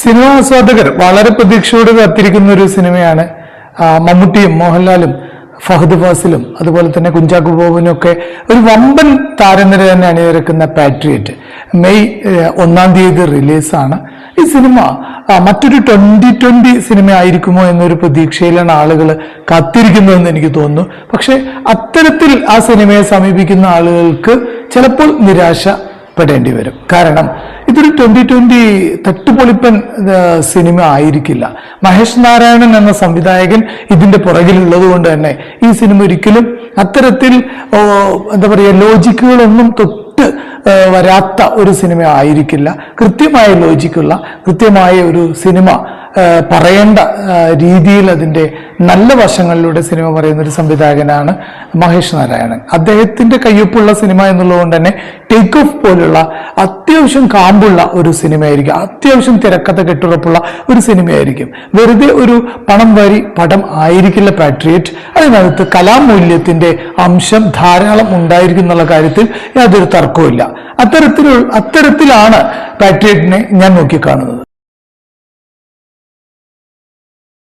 Cinema ആസ്വാദകർ വളരെ പ്രതീക്ഷയോട് കാത്തിരിക്കുന്ന ഒരു സിനിമയാണ്. മമ്മൂട്ടിയും മോഹൻലാലും ഫഹദ് ഫാസിലും അതുപോലെ തന്നെ കുഞ്ചാക്കോ ബോബനും ഒക്കെ ഒരു വമ്പൻ താരനിര തന്നെ അണിനിരക്കുന്ന പാട്രിയറ്റ് മെയ് 1-ാം തീയതി റിലീസാണ്. ഈ സിനിമ മറ്റൊരു 2020 സിനിമ ആയിരിക്കുമോ എന്നൊരു പ്രതീക്ഷയിലാണ് ആളുകൾ കാത്തിരിക്കുന്നതെന്ന് എനിക്ക് തോന്നുന്നു. പക്ഷെ അത്തരത്തിൽ ആ സിനിമയെ സമീപിക്കുന്ന ആളുകൾക്ക് ചിലപ്പോൾ നിരാശപ്പെടേണ്ടി വരും. കാരണം ഇതൊരു 2020 തട്ടുപൊളിപ്പൻ സിനിമ ആയിരിക്കില്ല. മഹേഷ് നാരായണൻ എന്ന സംവിധായകൻ ഇതിന്റെ പുറകിലുള്ളത് കൊണ്ട് തന്നെ ഈ സിനിമ ഒരിക്കലും അത്തരത്തിൽ എന്താ പറയുക ലോജിക്കുകളൊന്നും വരാത്ത ഒരു സിനിമ ആയിരിക്കില്ല. കൃത്യമായ ലോജിക്കുള്ള കൃത്യമായ ഒരു സിനിമ പറയേണ്ട രീതിയിൽ അതിൻ്റെ നല്ല വശങ്ങളിലൂടെ സിനിമ പറയുന്ന ഒരു സംവിധായകനാണ് മഹേഷ് നാരായണൻ. അദ്ദേഹത്തിന്റെ കയ്യൊപ്പുള്ള സിനിമ എന്നുള്ളതുകൊണ്ട് തന്നെ ടേക്ക് ഓഫ് പോലുള്ള അത്യാവശ്യം കാമ്പുള്ള ഒരു സിനിമയായിരിക്കും, അത്യാവശ്യം തിരക്കഥ കെട്ടുറപ്പുള്ള ഒരു സിനിമയായിരിക്കും. വെറുതെ ഒരു പണം വാരി പടം ആയിരിക്കില്ല പാട്രിയറ്റ്. അതിനകത്ത് കലാമൂല്യത്തിന്റെ അംശം ധാരാളം ഉണ്ടായിരിക്കും എന്നുള്ള കാര്യത്തിൽ യാതൊരു തർക്കവുമില്ല. അത്തരത്തിലാണ് പാട്രിയറ്റിനെ ഞാൻ നോക്കിക്കാണുന്നത്.